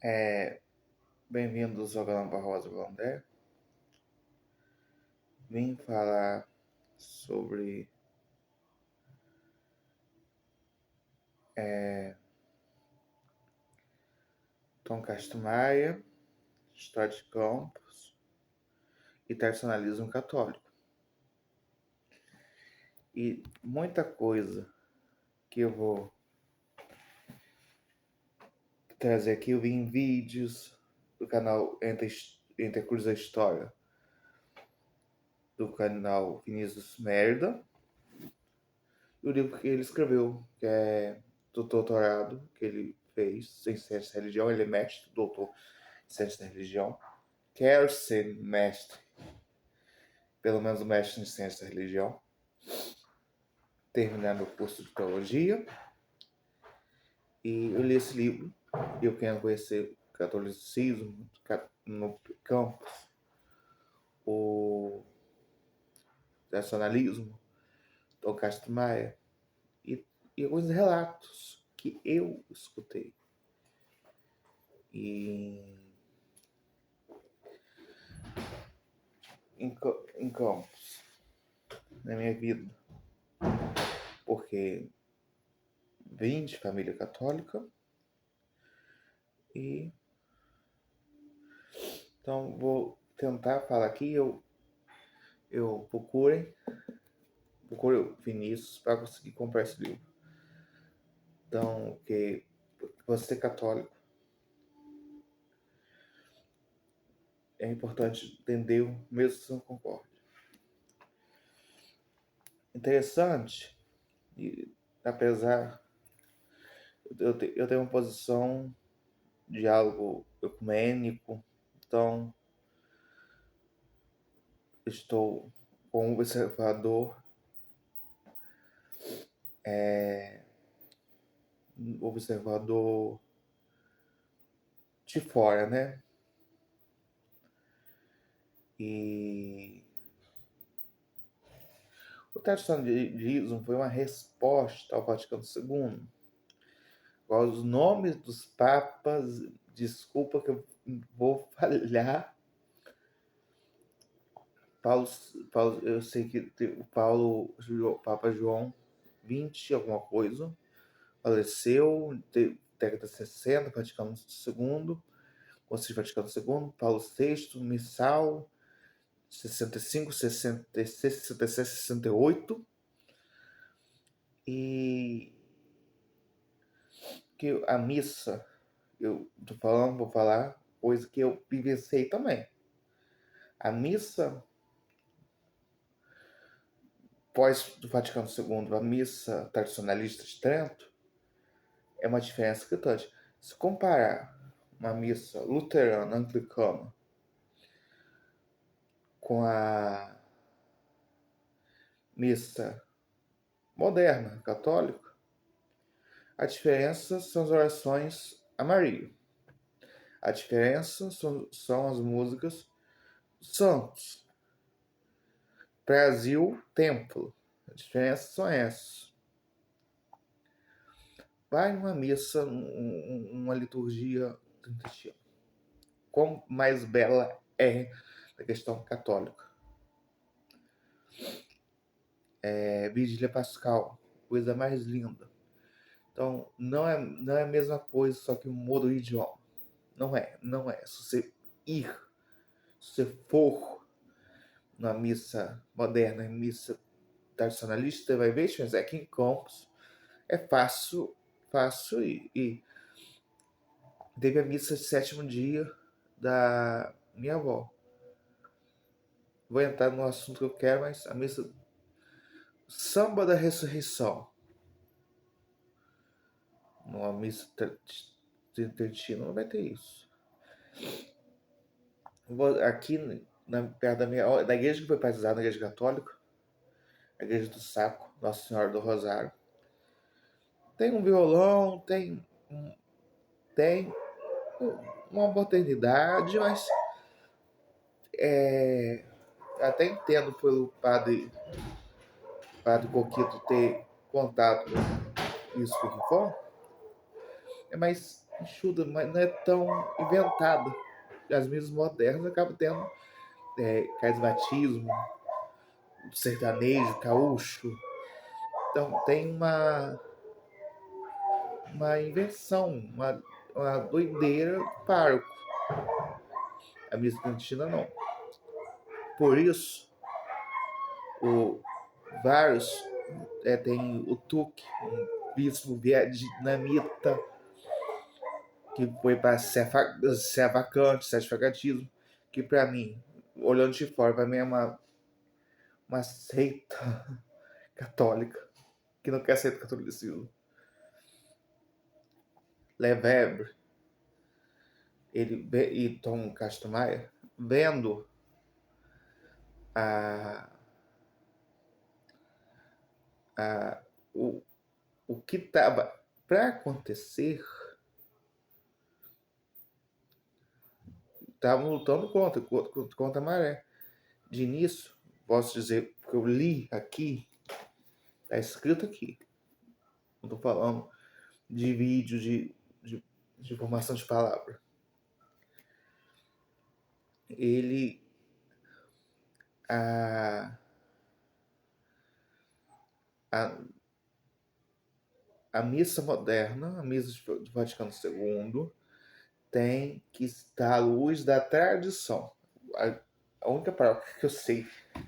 É, Bem-vindos ao Galão Barrosa Blondé. Vim falar sobre Tom Castro Maia, História de Campos e Tradicionalismo Católico. E muita coisa que eu vou trazer aqui, eu vi em vídeos do canal Entre Cruz da História, do canal Vinícius Merda, e o livro que ele escreveu, que é do doutorado que ele fez em Ciência da Religião. Ele é mestre, doutor em Ciência da Religião. Quer ser mestre, pelo menos mestre em Ciência da Religião, terminando o curso de Teologia. E eu li esse livro, e eu quero conhecer o catolicismo no campus, o nacionalismo, Tom Castro Maia, e alguns relatos que eu escutei. E em campos, na minha vida, porque vim de família católica e então vou tentar falar aqui. Eu procure o Vinícius para conseguir comprar esse livro. Então, que você católico, é importante entender, mesmo se não concorde. Interessante, e apesar, eu tenho uma posição de diálogo ecumênico, então estou como observador de fora, né? E o tradicionalismo foi uma resposta ao Vaticano II. Os nomes dos papas, desculpa que eu vou falhar. Paulo, eu sei que o Papa João 20, alguma coisa, faleceu, década de 60, Vaticano II, Concílio Vaticano II, Paulo VI, Missal, 65, 66, 67, 68. E que a missa, eu tô falando, vou falar coisa que eu vivenciei também. A missa pós do Vaticano II, a missa tradicionalista de Trento, é uma diferença gritante. Se comparar uma missa luterana, anglicana, com a missa moderna, católica, a diferença são as orações a Maria. A diferença são as músicas santos. Brasil, templo. A diferença são essas. Vai numa missa, uma liturgia tridentina. Quão mais bela é a questão católica. Vigília Pascal, coisa mais linda. Então, não é a mesma coisa, só que muda o idioma. Não é. Se você for na missa moderna, missa tradicionalista, você vai ver, mas aqui em Campos é fácil e teve a missa de sétimo dia da minha avó. Vou entrar no assunto que eu quero, mas a missa Samba da Ressurreição, numa missa tridentina, não vai ter isso. Aqui perto da igreja que foi batizada, na igreja católica, a igreja do Saco, Nossa Senhora do Rosário, tem um violão, tem uma modernidade, mas até entendo pelo padre Coquito ter contado isso por que for, mas enxuta, mas não é tão inventada. As missas modernas acabam tendo carismatismo, sertanejo, gaúcho. Então tem uma inversão, uma doideira do parco. A missa clandestina não. Por isso, vários tem o Tuque, um bispo vietnamita, que foi para ser vacante, setificatismo, que para mim, olhando de fora, para mim é uma seita católica, que não quer ser catolicismo. Lefebvre, ele e Tom Castro Maia, vendo o, o que estava para acontecer, estavam lutando contra a maré. De início, posso dizer, porque eu li aqui, está escrito aqui, não estou falando de vídeo, de formação de palavra. Ele, a missa moderna, a missa do Vaticano II, tem que estar à luz da tradição. A única paróquia que eu sei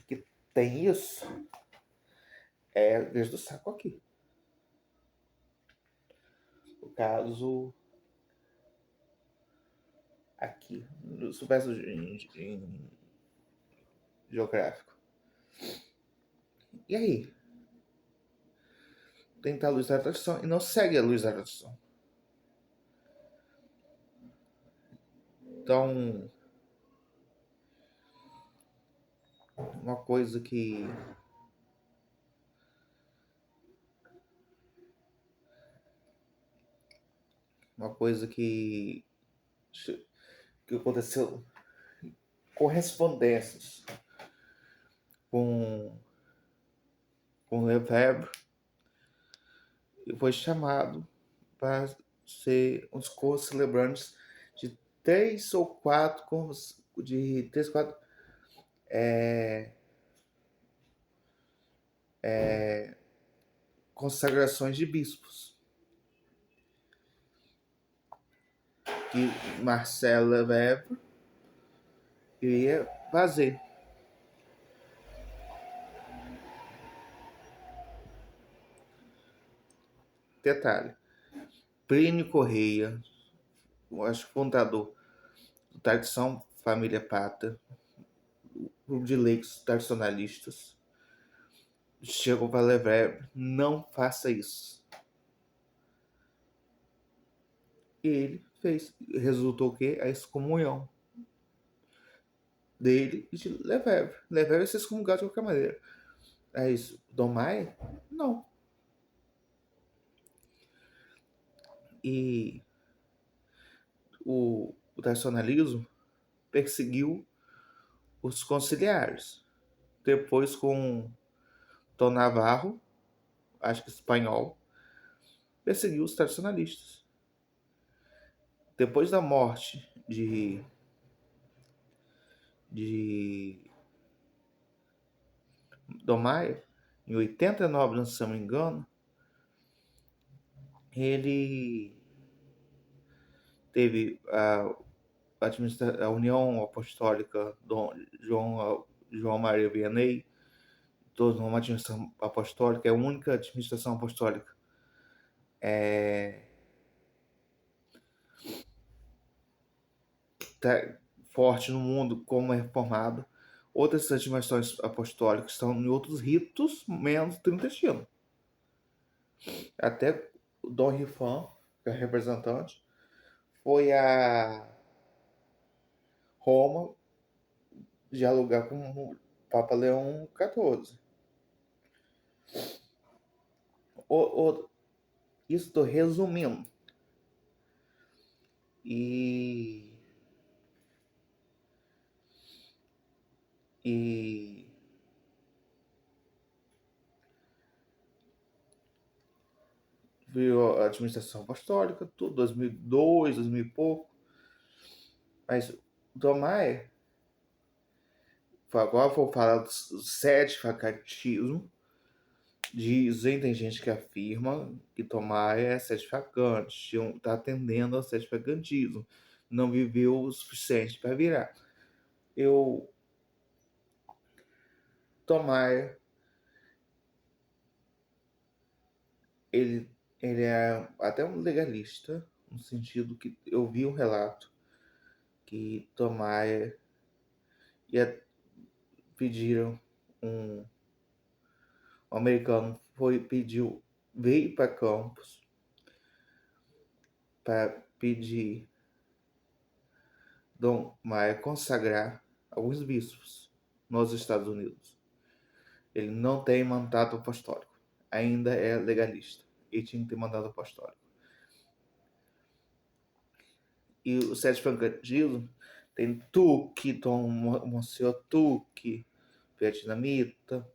que tem isso é a Igreja do Saco aqui. No caso, aqui, no subverso geográfico. E aí? Tem que estar à luz da tradição e não segue a luz da tradição. Então, uma coisa que aconteceu, correspondências com Lefebvre, e foi chamado para ser um dos co-celebrantes de três ou quatro consagrações de bispos que Marcel Lefebvre iria fazer. Detalhe: Plínio Correia, acho que fundador do Tradição Família Pata, grupo de leigos tradicionalistas, chegou para Lefebvre: não faça isso. E ele fez. Resultou o quê? A excomunhão dele e de Lefebvre. Lefebvre se excomungado de qualquer maneira. É isso. Dom Maia? Não. E o tradicionalismo perseguiu os conciliares. Depois, com Dom Navarro, acho que espanhol, perseguiu os tradicionalistas. Depois da morte de Dom Maia, em 89, se não me engano, ele teve a União Apostólica Dom João Maria Vianney, toda uma administração apostólica, é a única administração apostólica que está forte no mundo como é reformada. Outras administrações apostólicas estão em outros ritos menos tridentino. Até o Dom Rifan, que é representante, foi a Roma dialogar com o Papa Leão XIV. Isso estou resumindo. E virou a administração apostólica, tudo, 2002, 2000 e pouco. Mas o Tom Maia, agora vou falar do certificatismo. Dizem, tem gente que afirma que Tom Maia é certificante, está atendendo ao certificantismo, não viveu o suficiente para virar. Tom Maia, ele é até um legalista, no sentido que eu vi um relato que Tom Maia pediram um americano veio para Campos para pedir Dom Maia consagrar alguns bispos nos Estados Unidos. Ele não tem mandato apostólico, ainda é legalista e tinha que ter mandato apostólico. E o certificantismo tem Tuque, Dom Monsenhor Tuque, vietnamita.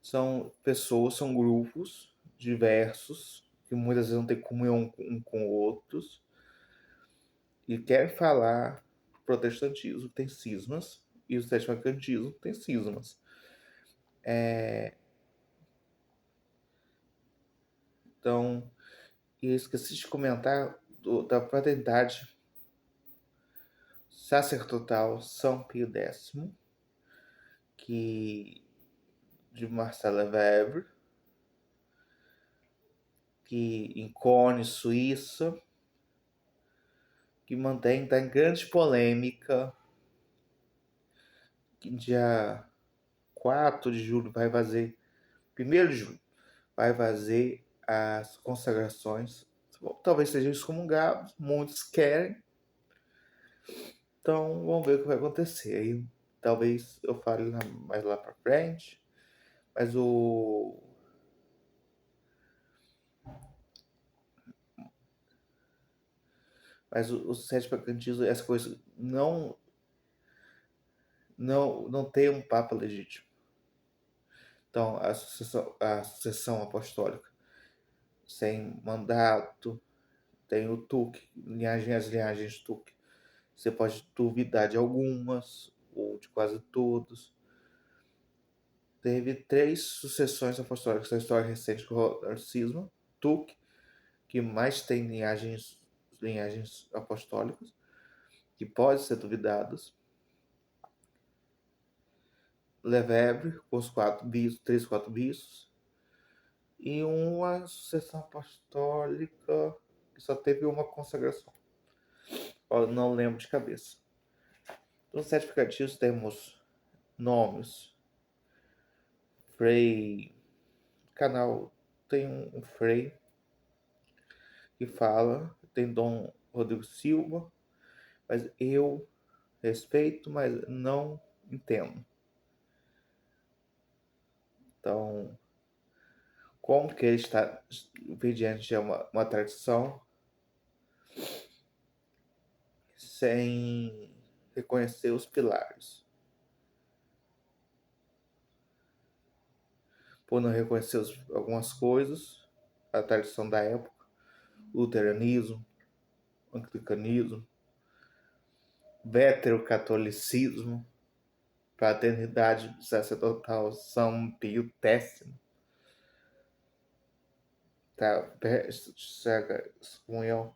São pessoas, são grupos diversos, que muitas vezes não têm comunhão um com outros, e querem falar o protestantismo tem cismas, e o certificantismo tem cismas. Então, eu esqueci de comentar da paternidade sacerdotal São Pio X, de Marcela Weber, que em Cone, Suíça, que está em grande polêmica, que dia 4 de julho vai fazer, 1º de julho, vai fazer as consagrações. Talvez sejam excomungados, muitos querem. Então, vamos ver o que vai acontecer. Aí, talvez eu fale mais lá para frente. Mas o certificantismo, essa coisa, não tem um papa legítimo. Então, a sucessão apostólica sem mandato, tem o Tuque, as linhagens Tuque. Você pode duvidar de algumas, ou de quase todos. Teve 3 sucessões apostólicas na história recente do Rodarcismo, Tuque, que mais tem linhagens apostólicas, que podem ser duvidadas. Lefebvre, com os 3, 4 bispos, e uma sucessão apostólica que só teve uma consagração. Eu não lembro de cabeça. Nos certificativos temos nomes. Frei. Canal tem um Frei que fala. Tem Dom Rodrigo Silva. Mas eu respeito, mas não entendo. Então, como que ele está diante de uma tradição sem reconhecer os pilares? Por não reconhecer algumas coisas, a tradição da época, luteranismo, anglicanismo, veterocatolicismo, fraternidade sacerdotal São Pio X, tá? Comunhão.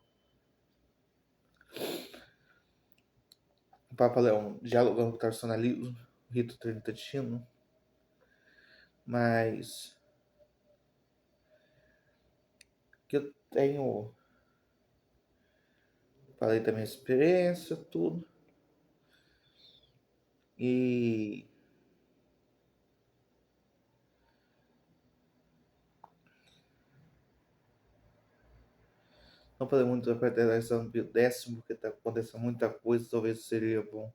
O Papa Leão dialogando com o tradicionalismo, rito tridentino, mas que eu tenho, falei da minha experiência, tudo, e não falei muito da fraternidade Pio X, porque está acontecendo muita coisa, talvez seria bom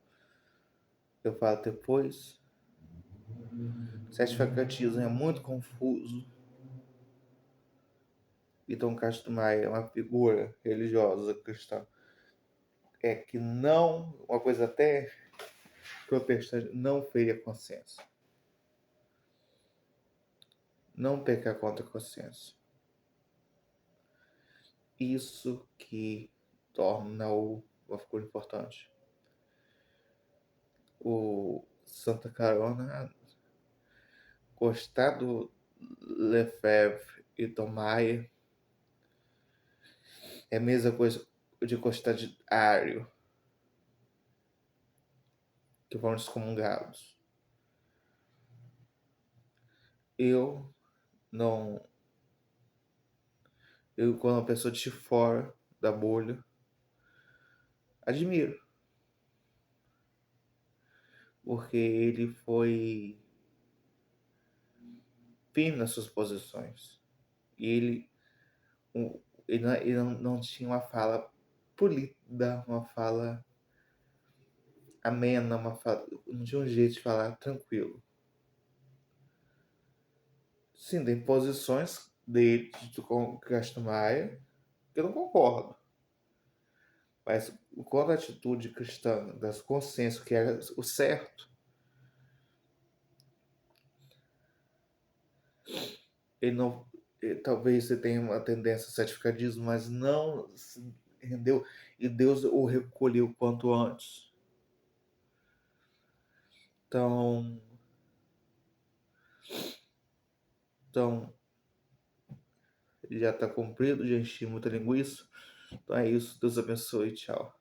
eu falo depois. Certificatismo é muito confuso. E Dom Castro Maia é uma figura religiosa cristã. Que não, uma coisa até protestante, não feria consciência. Não pecar contra a consciência. Isso que torna uma figura importante. O Santa Carona gostar do Lefebvre e do Maia é a mesma coisa de gostar de Ario, que foram excomungados. Eu não. Eu, quando uma pessoa de fora da bolha, admiro, porque ele foi firme nas suas posições. E ele não tinha uma fala polida, uma fala amena, não tinha um jeito de falar tranquilo. Sim, tem posições dele, com o Castro Maia, que eu não concordo. Mas quanto à atitude cristã, das consciências, que era o certo, ele não. Talvez você tenha uma tendência a certificadismo, mas não se rendeu e Deus o recolheu quanto antes. Então, então já está cumprido, já enchi muita linguiça. Então é isso. Deus abençoe. Tchau.